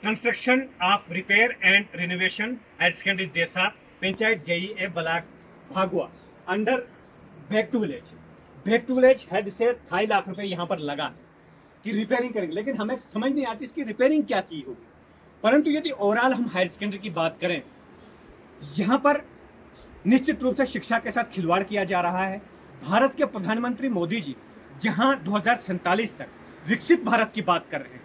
Construction of repair and renovation higher secondary Desa panchayat JEA block Bhagua under back to village head से 2.5 लाख रुपए यहाँ पर लगा कि रिपेयरिंग करेंगे, लेकिन हमें समझ नहीं आती इसकी रिपेयरिंग क्या की होगी। परंतु यदि ओवरऑल हम हायर सेकेंडरी की बात करें, यहाँ पर निश्चित रूप से शिक्षा के साथ खिलवाड़ किया जा रहा है। भारत के प्रधानमंत्री मोदी जी जहाँ 2047 तक विकसित भारत की बात कर रहे हैं,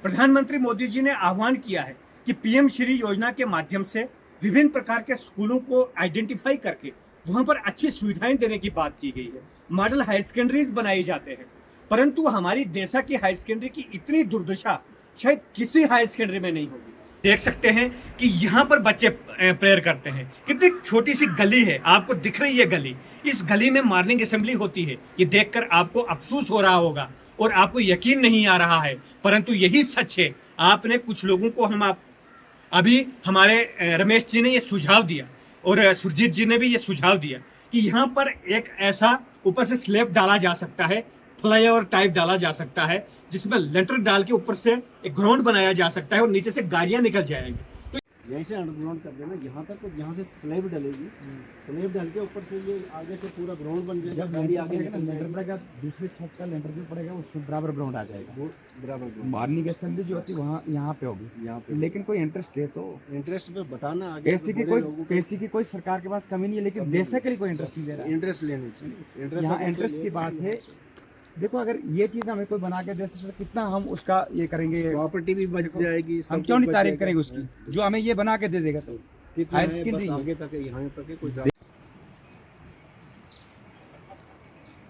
प्रधानमंत्री मोदी जी ने आह्वान किया है कि PM श्री योजना के माध्यम से विभिन्न प्रकार के स्कूलों को आइडेंटिफाई करके वहाँ पर अच्छी सुविधाएं देने की बात की गई है। मॉडल हायर सेकेंडरीज बनाए जाते हैं, परंतु हमारी देशा की हायर सेकेंडरी की इतनी दुर्दशा शायद किसी हायर सेकेंडरी में नहीं होगी। देख सकते हैं कि यहाँ पर बच्चे प्रेयर करते हैं। कितनी छोटी सी गली है, आपको दिख रही है गली, इस गली में मॉर्निंग असेंबली होती है। ये देखकर आपको अफसोस हो रहा होगा और आपको यकीन नहीं आ रहा है, परंतु यही सच है। आपने कुछ लोगों को अभी हमारे रमेश जी ने ये सुझाव दिया और सुरजीत जी ने भी ये सुझाव दिया कि यहाँ पर एक ऐसा ऊपर से स्लैब डाला जा सकता है, फ्लाईओवर टाइप डाला जा सकता है, जिसमें लेंटर डाल के ऊपर से एक ग्राउंड बनाया जा सकता है और नीचे से गाड़ियां निकल जाएंगी। तो यहीं से अंडरग्राउंड कर देना यहाँ तक, और यहाँ से स्लैब डलेगी, स्लैब डाल के ऊपर से ये आगे से पूरा ग्राउंड बन जाएगा। गाड़ी आगे निकल जाएगा, दूसरे छत का लेंटर जो पड़ेगा उसमें बराबर ग्राउंड आ जाएगा। वो बराबर मॉर्निंग असेंबली जो होती है वहाँ यहाँ पे होगी, यहाँ पे। लेकिन कोई इंटरेस्ट ले तो इंटरेस्ट पे बताना आगे। पैसे की कोई सरकार के पास कमी नहीं है, लेकिन देश के लिए कोई इंटरेस्ट नहीं दे रहा है। इंटरेस्ट लेनी चाहिए। यहाँ इंटरेस्ट की बात है। देखो, अगर ये चीज हमें कोई बना के दे सकते तो कितना हम उसका ये करेंगे, प्रॉपर्टी भी बच जाएगी। हम क्यों नहीं तारीफ करेंगे उसकी, जो हमें ये बना के दे देगा। तो हायर सेकेंडरी आगे तक यहाँ तक है, कोई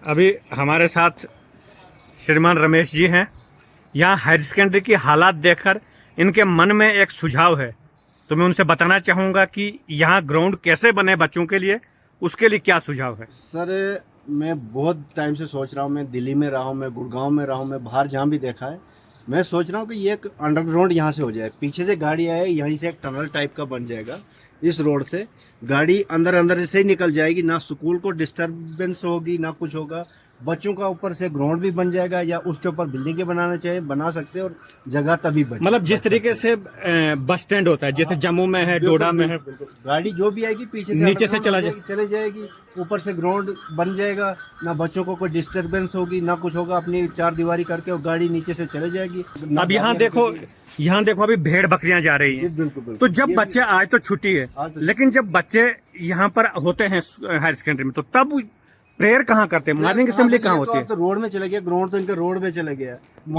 अभी हमारे साथ श्रीमान रमेश जी हैं। यहाँ हायर सेकेंडरी की हालात देखकर इनके मन में एक सुझाव है, तो मैं उनसे बताना चाहूँगा कि यहाँ ग्राउंड कैसे बने बच्चों के लिए, उसके लिए क्या सुझाव है। सर, मैं बहुत टाइम से सोच रहा हूँ, मैं दिल्ली में रहा हूँ, मैं गुड़गांव में रहा हूँ, मैं बाहर जहाँ भी देखा है, मैं सोच रहा हूँ कि ये एक अंडरग्राउंड यहाँ से हो जाए। पीछे से गाड़ी आए, यहीं से एक टनल टाइप का बन जाएगा। इस रोड से गाड़ी अंदर से ही निकल जाएगी, ना स्कूल को डिस्टर्बेंस होगी ना कुछ होगा। बच्चों का ऊपर से ग्राउंड भी बन जाएगा, या उसके ऊपर बिल्डिंग बनाना चाहिए, बना सकते हैं, और जगह तभी बचे। मतलब जिस तरीके से बस स्टैंड होता है, जैसे जम्मू में है, डोडा में है, गाड़ी जो भी आएगी पीछे से नीचे से चले जाएगी, ऊपर से ग्राउंड बन जाएगा, ना बच्चों को कोई डिस्टर्बेंस होगी ना कुछ होगा। अपनी 4 दीवारी करके और गाड़ी नीचे से चले जाएगी। अब यहाँ देखो अभी भेड़ बकरियां जा रही हैं। बिल्कुल। तो जब बच्चे, आज तो छुट्टी है, लेकिन जब बच्चे यहाँ पर होते हैं हायर सेकेंडरी में, तो तब प्रेयर कहाँ करते हैं, मॉर्निंग असेंबली कहाँ होती है? तो रोड में चले गया, ग्राउंड तो इनके रोड में चले गया।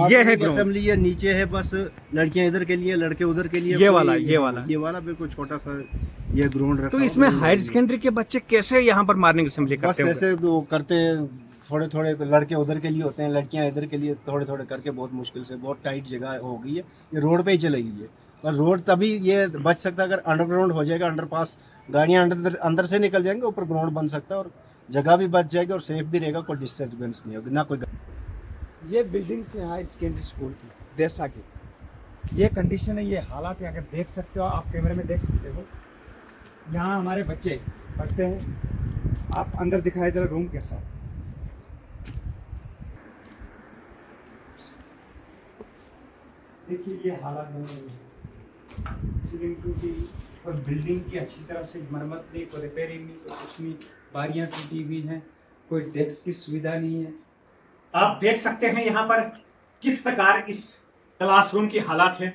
ये है असेंबली, ये नीचे है, बस लड़कियां इधर के लिए, लड़के उधर के लिए। ये वाला बिल्कुल छोटा सा ये ग्राउंड रखा। तो इसमें हायर सेकेंडरी के बच्चे कैसे यहाँ पर मॉर्निंग असेंबली बस करते हैं? ऐसे वो करते हैं, थोड़े लड़के उधर के लिए होते हैं, लड़कियां इधर के लिए, थोड़े करके बहुत मुश्किल से, बहुत टाइट जगह हो गई है, ये रोड पे ही चलेगी ये। पर रोड तभी ये बच सकता है अगर अंडरग्राउंड हो जाएगा, अंडरपास, गाड़ियां अंदर से निकल जाएंगे, ऊपर ग्राउंड बन सकता है और जगह भी बच जाएगी और सेफ भी रहेगा, कोई डिस्टर्बेंस नहीं होगी ना कोई। ये बिल्डिंग से हायर सेकेंडरी स्कूल की देशा की ये कंडीशन है, ये हालात है। अगर देख सकते हो, आप कैमरे में देख सकते हो, यहाँ हमारे बच्चे पढ़ते हैं। आप अंदर दिखाए जरा रूम कैसा है। देखिए ये हालात बने हुए हैं, सीलिंग टूटी और बिल्डिंग की अच्छी तरह से मरम्मत नहीं, कोई रिपेयरिंग नहीं, कोई कुछ नहीं, बारियां टूटी हुई हैं, कोई डेस्क की सुविधा नहीं है। आप देख सकते हैं यहाँ पर किस प्रकार इस क्लासरूम की हालात है।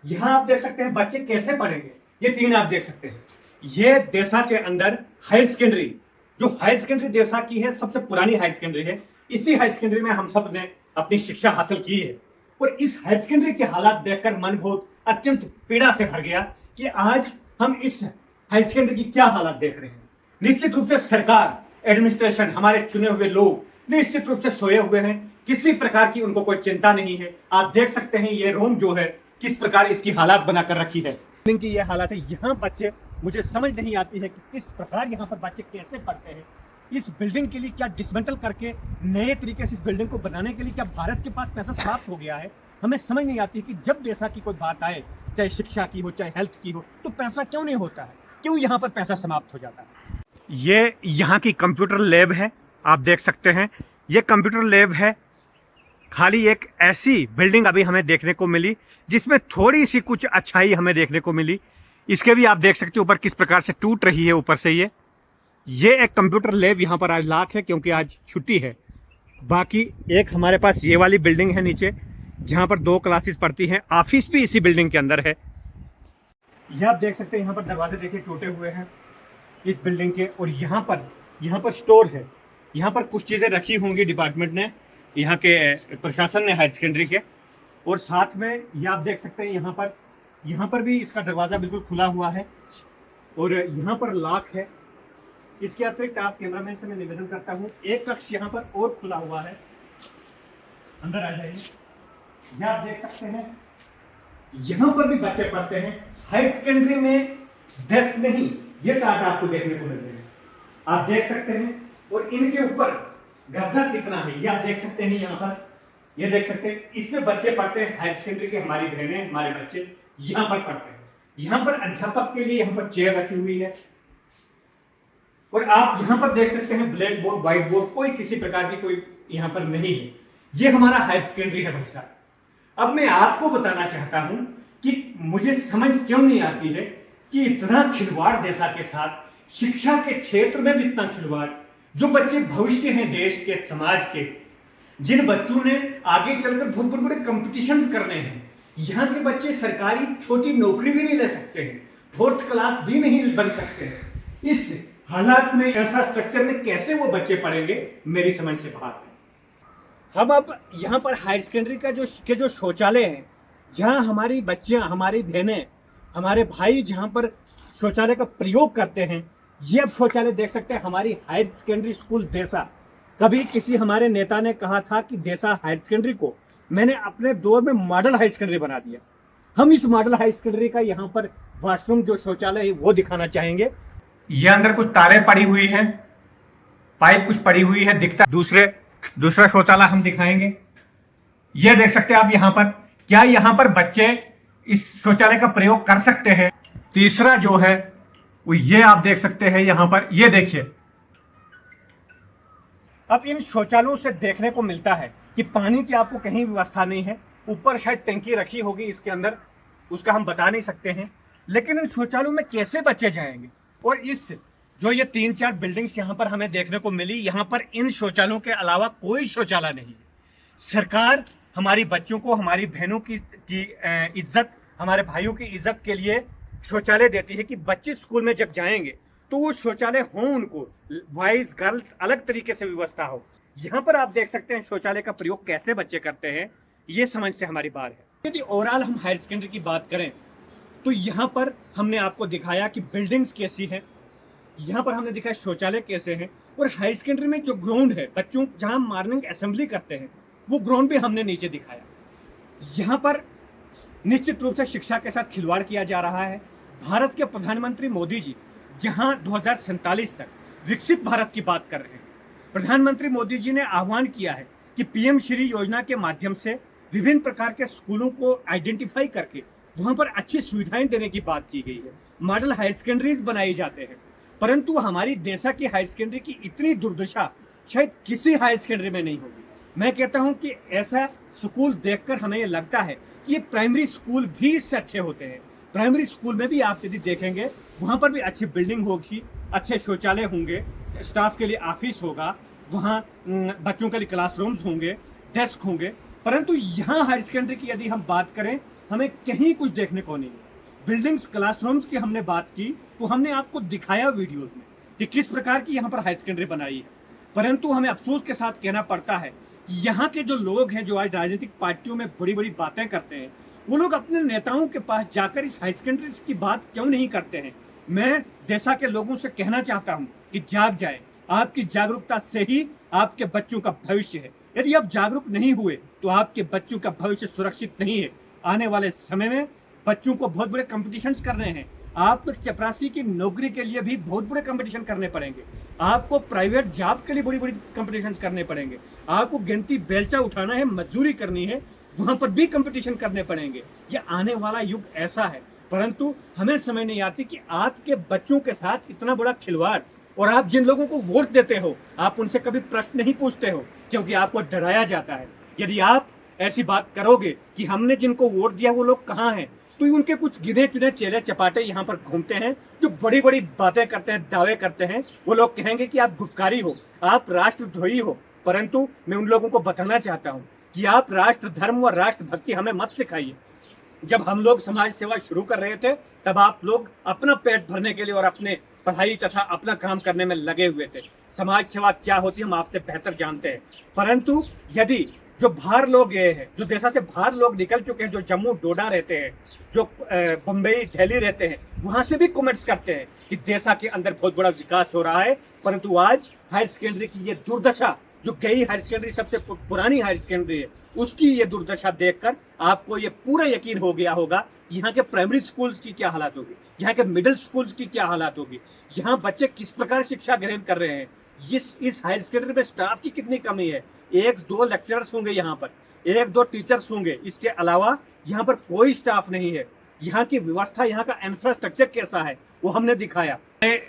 यहाँ आप देख सकते हैं बच्चे कैसे पढ़ेंगे। ये 3 आप देख सकते हैं, ये देशा के अंदर हायर सेकेंडरी, जो हायर सेकेंडरी देशा की है, सबसे पुरानी हायर सेकेंडरी है। इसी हायर सेकेंडरी में हम सब ने अपनी शिक्षा हासिल की है, और इस हायर सेकेंडरी के हालात देखकर मन बहुत अत्यंत पीड़ा से भर गया कि आज हम इस हायर सेकेंडरी की क्या हालात देख रहे हैं। निश्चित रूप से सरकार, एडमिनिस्ट्रेशन, हमारे चुने हुए लोग निश्चित रूप से सोए हुए हैं, किसी प्रकार की उनको कोई चिंता नहीं है। आप देख सकते हैं ये रूम जो है किस प्रकार इसकी हालात बनाकर रखी है, इनकी ये हालात है। यहाँ बच्चे, मुझे समझ नहीं आती है कि किस प्रकार यहाँ पर बच्चे कैसे पढ़ते हैं। इस बिल्डिंग के लिए क्या डिसमेंटल करके नए तरीके से इस बिल्डिंग को बनाने के लिए क्या भारत के पास पैसा समाप्त हो गया है? हमें समझ नहीं आती कि जब देशा की कोई बात आए, चाहे शिक्षा की हो चाहे हेल्थ की हो, तो पैसा क्यों नहीं होता है, क्यों यहाँ पर पैसा समाप्त हो जाता है? ये यहाँ की कंप्यूटर लैब है, आप देख सकते हैं, ये कंप्यूटर लैब है। खाली एक ऐसी बिल्डिंग अभी हमें देखने को मिली जिसमें थोड़ी सी कुछ अच्छाई हमें देखने को मिली। इसके भी आप देख सकते हो ऊपर किस प्रकार से टूट रही है ऊपर से। ये एक कंप्यूटर लैब यहाँ पर आज लाख है क्योंकि आज छुट्टी है। बाकी एक हमारे पास ये वाली बिल्डिंग है नीचे जहाँ पर 2 क्लासेस पढ़ती हैं। ऑफिस भी इसी बिल्डिंग के अंदर है। यह आप देख सकते हैं यहाँ पर दरवाजे देखिए टूटे हुए हैं इस बिल्डिंग के। और यहाँ पर स्टोर है। यहाँ पर कुछ चीज़ें रखी होंगी डिपार्टमेंट ने, यहाँ के प्रशासन ने हायर सेकेंडरी के। और साथ में ये आप देख सकते हैं यहाँ पर भी इसका दरवाज़ा बिल्कुल खुला हुआ है और यहाँ पर लॉक है। इसके अतिरिक्त आप कैमरामैन से मैं निवेदन करता हूँ, एक कक्ष यहाँ पर और खुला हुआ है, अंदर आ जाइए। यह आप देख सकते हैं यहाँ पर भी बच्चे पढ़ते हैं। हायर सेकेंडरी में डेस्क नहीं, ये टाट आपको देखने को मिलते हैं, आप देख सकते हैं। और इनके ऊपर गद्दा कितना है ये आप देख सकते हैं। यहाँ पर ये देख सकते हैं, इसमें बच्चे पढ़ते हैं हायर सेकेंडरी के। हमारी बहनें, हमारे बच्चे यहाँ पर पढ़ते हैं। यहाँ पर अध्यापक के लिए यहाँ पर चेयर रखी हुई है। और आप यहाँ पर देख सकते हैं ब्लैक बोर्ड, व्हाइट बोर्ड, कोई किसी प्रकार की कोई यहाँ पर नहीं है। ये हमारा हायर सेकेंडरी है भाई साहब। अब मैं आपको बताना चाहता हूं कि मुझे समझ क्यों नहीं आती है कि इतना खिलवाड़ देशा के साथ, शिक्षा के क्षेत्र में भी इतना खिलवाड़। जो बच्चे भविष्य हैं देश के, समाज के, जिन बच्चों ने आगे चलकर बहुत बड़े बड़े कंपटीशंस करने हैं, यहाँ के बच्चे सरकारी छोटी नौकरी भी नहीं ले सकते हैं, 4th क्लास भी नहीं बन सकते हैं। इस हालात में, इंफ्रास्ट्रक्चर में कैसे वो बच्चे पढ़ेंगे, मेरी समझ से बाहर है। हम अब यहाँ पर हायर सेकेंडरी का जो शौचालय हैं, जहाँ हमारी बच्चियाँ, हमारी बहनें, हमारे भाई जहाँ पर शौचालय का प्रयोग करते हैं, ये अब शौचालय देख सकते हैं। हमारी हायर सेकेंडरी स्कूल देसा, कभी किसी हमारे नेता ने कहा था कि देसा हायर सेकेंडरी को मैंने अपने दौर में मॉडल हायर सेकेंडरी बना दिया। हम इस मॉडल हायर सेकेंडरी का यहाँ पर वॉशरूम जो शौचालय है वो दिखाना चाहेंगे। ये अंदर कुछ तारें पड़ी हुई हैं, पाइप कुछ पड़ी हुई है, दिखता। दूसरा शौचालय हम दिखाएंगे। ये देख सकते हैं आप यहाँ पर, क्या यहाँ पर बच्चे इस शौचालय का प्रयोग कर सकते हैं। तीसरा जो है वो ये आप देख सकते हैं यहाँ पर, ये देखिए। अब इन शौचालयों से देखने को मिलता है कि पानी की आपको कहीं व्यवस्था नहीं है। ऊपर शायद टंकी रखी होगी इसके अंदर, उसका हम बता नहीं सकते हैं। लेकिन इन शौचालयों में कैसे बच्चे जाएंगे। और इस जो ये 3-4 बिल्डिंग्स यहाँ पर हमें देखने को मिली, यहाँ पर इन शौचालयों के अलावा कोई शौचालय नहीं है। सरकार हमारी बच्चों को, हमारी बहनों की इज्जत, हमारे भाइयों की इज्जत के लिए शौचालय देती है कि बच्चे स्कूल में जब जाएंगे तो वो शौचालय हो, उनको बॉयज गर्ल्स अलग तरीके से व्यवस्था हो। यहाँ पर आप देख सकते हैं शौचालय का प्रयोग कैसे बच्चे करते हैं, ये समझ से हमारी बात है। यदि ओवरऑल हम हायर सेकेंडरी की बात करें तो यहाँ पर हमने आपको दिखाया कि बिल्डिंग्स कैसी हैं, यहाँ पर हमने दिखाया शौचालय कैसे हैं। और हायर सेकेंडरी में जो ग्राउंड है, बच्चों जहाँ मॉर्निंग असेंबली करते हैं, वो ग्राउंड भी हमने नीचे दिखाया। यहाँ पर निश्चित रूप से शिक्षा के साथ खिलवाड़ किया जा रहा है। भारत के प्रधानमंत्री मोदी जी जहाँ 2047 तक विकसित भारत की बात कर रहे हैं, प्रधानमंत्री मोदी जी ने आह्वान किया है कि पीएम श्री योजना के माध्यम से विभिन्न प्रकार के स्कूलों को आइडेंटिफाई करके वहाँ पर अच्छी सुविधाएं देने की बात की गई है। मॉडल हायर सेकेंडरीज बनाए जाते हैं, परंतु हमारी देशा की हायर सेकेंडरी की इतनी दुर्दशा शायद किसी हायर सेकेंडरी में नहीं होगी। मैं कहता हूं कि ऐसा स्कूल देखकर हमें ये लगता है कि ये प्राइमरी स्कूल भी इससे अच्छे होते हैं। प्राइमरी स्कूल में भी आप यदि देखेंगे, वहाँ पर भी अच्छी बिल्डिंग होगी, अच्छे शौचालय होंगे, स्टाफ के लिए ऑफिस होगा, वहाँ बच्चों के लिए क्लासरूम्स होंगे, डेस्क होंगे। परंतु यहाँ हायर सेकेंडरी की यदि हम बात करें, हमें कहीं कुछ देखने को नहीं मिला। बिल्डिंग्स, क्लासरूम्स की हमने बात की तो हमने आपको दिखाया वीडियोस में कि किस प्रकार की यहाँ पर हायर सेकेंडरी बनाई है। परंतु हमें अफसोस के साथ कहना पड़ता है कि यहाँ के जो लोग हैं, जो आज राजनीतिक पार्टियों में बड़ी बड़ी बातें करते हैं, वो लोग अपने नेताओं के पास जाकर इस हायर सेकेंडरी की बात क्यों नहीं करते हैं। मैं देशा के लोगों से कहना चाहता हूँ कि जाग जाए। आपकी जागरूकता से ही आपके बच्चों का भविष्य है। यदि आप जागरूक नहीं हुए तो आपके बच्चों का भविष्य सुरक्षित नहीं है। आने वाले समय में बच्चों को बहुत बड़े कंपटीशंस करने हैं। आपको चपरासी की नौकरी के लिए भी बहुत बड़े कंपटीशन करने पड़ेंगे। आपको प्राइवेट जॉब के लिए बड़ी बड़ी कंपटीशन करने पड़ेंगे। आपको गिनती बेलचा उठाना है, मजदूरी करनी है, वहां पर भी कंपटीशन करने पड़ेंगे। ये आने वाला युग ऐसा है, परंतु हमें समझ नहीं आती कि आपके बच्चों के साथ इतना बड़ा खिलवाड़। और आप जिन लोगों को वोट देते हो, आप उनसे कभी प्रश्न नहीं पूछते हो, क्योंकि आपको डराया जाता है। यदि आप ऐसी बात करोगे कि हमने जिनको वोट दिया वो लोग कहाँ हैं, तो उनके कुछ गिने चुने चेले चपाटे यहाँ पर घूमते हैं जो बड़ी बड़ी बातें करते हैं, दावे करते हैं। वो लोग कहेंगे कि आप गुपकारी हो, आप राष्ट्रद्रोही हो। परंतु मैं उन लोगों को बताना चाहता हूँ कि आप राष्ट्र धर्म और राष्ट्रभक्ति हमें मत सिखाइए। जब हम लोग समाज सेवा शुरू कर रहे थे तब आप लोग अपना पेट भरने के लिए और अपने पढ़ाई तथा अपना काम करने में लगे हुए थे। समाज सेवा क्या होती है हम आपसे बेहतर जानते हैं। परंतु यदि जो बाहर लोग गए हैं, जो देशा से बाहर लोग निकल चुके हैं, जो जम्मू डोडा रहते हैं, जो बम्बई दिल्ली रहते हैं, वहां से भी कमेंट्स करते हैं कि देशा के अंदर बहुत बड़ा विकास हो रहा है। परंतु आज हायर सेकेंडरी की ये दुर्दशा, जो गई हायर सेकेंडरी सबसे पुरानी हायर सेकेंडरी है, उसकी ये दुर्दशा देखकर आपको ये पूरा यकीन हो गया होगा कि यहाँ के प्राइमरी स्कूल्स की क्या हालत होगी, यहाँ के मिडिल स्कूल्स की क्या हालत होगी, यहाँ बच्चे किस प्रकार शिक्षा ग्रहण कर रहे हैं। इस हायर सेकेंडरी में स्टाफ की कितनी कमी है। 1-2 लेक्चरर्स होंगे यहाँ पर, 1-2 टीचर्स होंगे, इसके अलावा यहाँ पर कोई स्टाफ नहीं है। यहाँ की व्यवस्था, यहाँ का इंफ्रास्ट्रक्चर कैसा है वो हमने दिखाया।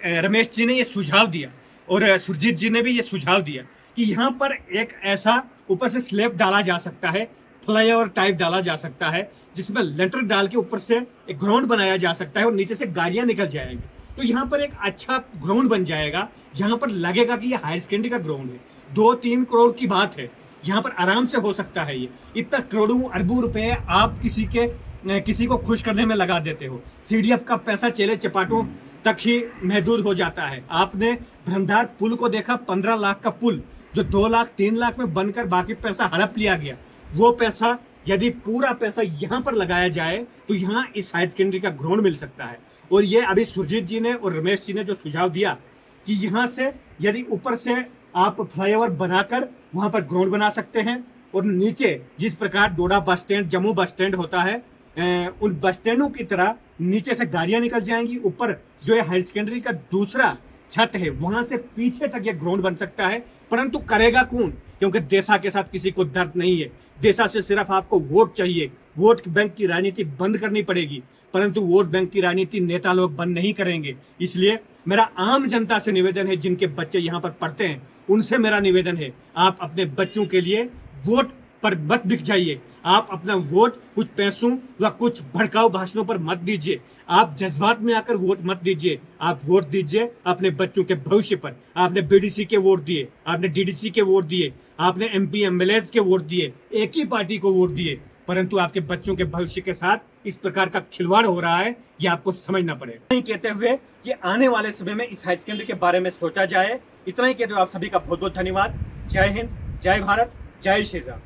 रमेश जी ने ये सुझाव दिया और सुरजीत जी ने भी ये सुझाव दिया कि यहाँ पर एक ऐसा ऊपर से स्लैब डाला जा सकता है, फ्लाईओवर टाइप डाला जा सकता है, जिसमें लेंटर डाल के ऊपर से एक ग्राउंड बनाया जा सकता है और नीचे से गाड़ियां निकल जाएंगी। तो यहाँ पर एक अच्छा ग्राउंड बन जाएगा जहाँ पर लगेगा कि ये हायर सेकेंडरी का ग्राउंड है। 2-3 करोड़ की बात है, यहाँ पर आराम से हो सकता है। ये इतना करोड़ों अरबों रुपए आप किसी को खुश करने में लगा देते हो। CDF का पैसा चेले चपाटों तक ही महदूद हो जाता है। आपने भ्रमधार पुल को देखा, 15 लाख का पुल जो 2 लाख 3 लाख में बनकर बाकी पैसा हड़प लिया गया। वो पैसा यदि पूरा पैसा यहाँ पर लगाया जाए तो यहाँ इस हायर सेकेंडरी का ग्राउंड मिल सकता है। और ये अभी सुरजीत जी ने और रमेश जी ने जो सुझाव दिया कि यहाँ से यदि ऊपर से आप फ्लाईओवर बनाकर वहाँ पर ग्राउंड बना सकते हैं और नीचे जिस प्रकार डोडा bus stand, Jammu bus stand होता है, उन बस स्टैंडों की तरह नीचे से गाड़ियाँ निकल जाएंगी। ऊपर जो है हायर सेकेंडरी का दूसरा छत है, वहां से पीछे तक ये ग्राउंड बन सकता है। परंतु करेगा कौन? क्योंकि देशा के साथ किसी को दर्द नहीं है। देशा से सिर्फ आपको वोट चाहिए। वोट बैंक की राजनीति बंद करनी पड़ेगी, परंतु वोट बैंक की राजनीति नेता लोग बंद नहीं करेंगे। इसलिए मेरा आम जनता से निवेदन है, जिनके बच्चे यहाँ पर पढ़ते हैं उनसे मेरा निवेदन है, आप अपने बच्चों के लिए वोट पर मत बिक जाइए। आप अपना वोट कुछ पैसों व कुछ भड़काऊ भाषणों पर मत दीजिए। आप जज्बात में आकर वोट मत दीजिए। आप वोट दीजिए अपने बच्चों के भविष्य पर। आपने BDC के वोट दिए, आपने DDC के वोट दिए, आपने MP MLAs के वोट दिए, एक ही पार्टी को वोट दिए, परंतु आपके बच्चों के भविष्य के साथ इस प्रकार का खिलवाड़ हो रहा है, ये आपको समझना पड़ेगा। नहीं कहते हुए कि आने वाले समय में इस हायर सेकेंडरी के बारे में सोचा जाए। इतना ही कहते हुए आप सभी का बहुत बहुत धन्यवाद। जय हिंद, जय भारत, जय श्री राम।